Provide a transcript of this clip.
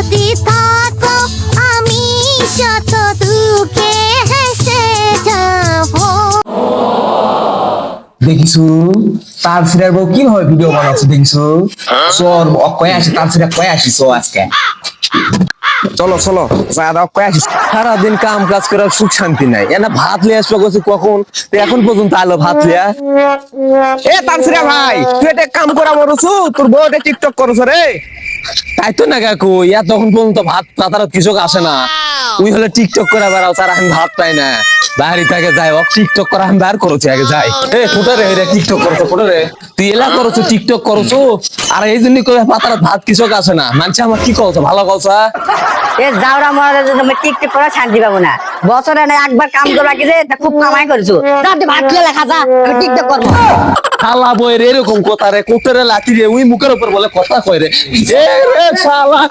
যদি থাকো আমি শত দুঃখে হেসে যাব। দেখিছো তার সিরার বউ কিভাবে ভিডিও বানাচ্ছে দেখিছো। চল কয়ে আসি তার সিরা কয়ে আসি চো আজকে চলো চলো যা দাও কয়ে আসি। সারাদিন কাম কাজ করে সুখ শান্তি নাই এনা ভাত লিয়ে আসবো কইছি কখন তো এখন পর্যন্ত আলো ভাত লিয়া। এ তার সিরা ভাই তুই এটা কাম করা বলছু তোর বউ এটা টিকটক করছ রে। তাই তো না কাকু তখন পর্যন্ত ভাত তাতার কিছু আসে না। তুই হলে টিকটক করে বেড়াও তার আমি ভাত পাই না বাড়ি থেকে যাই ও টিকটক করা আমি বার করছি আগে যাই। এ ফুটে রে রে টিকটক করছো ফুটে রে তুই এলা করছো টিকটক করছো আর এই জন্য কই পাতার ভাত কিছু আসে না মানছে আমার কি কলছো ভালো কলছা। এ যাওরা মরা তুমি টিকটক করে শান্তি পাবো না বছরে না একবার কাম করে রাখিছে তা খুব কামাই করেছো তুই ভাত খেয়ে লেখা যা আমি টিকটক করবো। শালা বই রে এরকম কথা রে কোতে রে লাঠি রে ওই মুখের উপর বলে কথা কয় রে এ রে শালা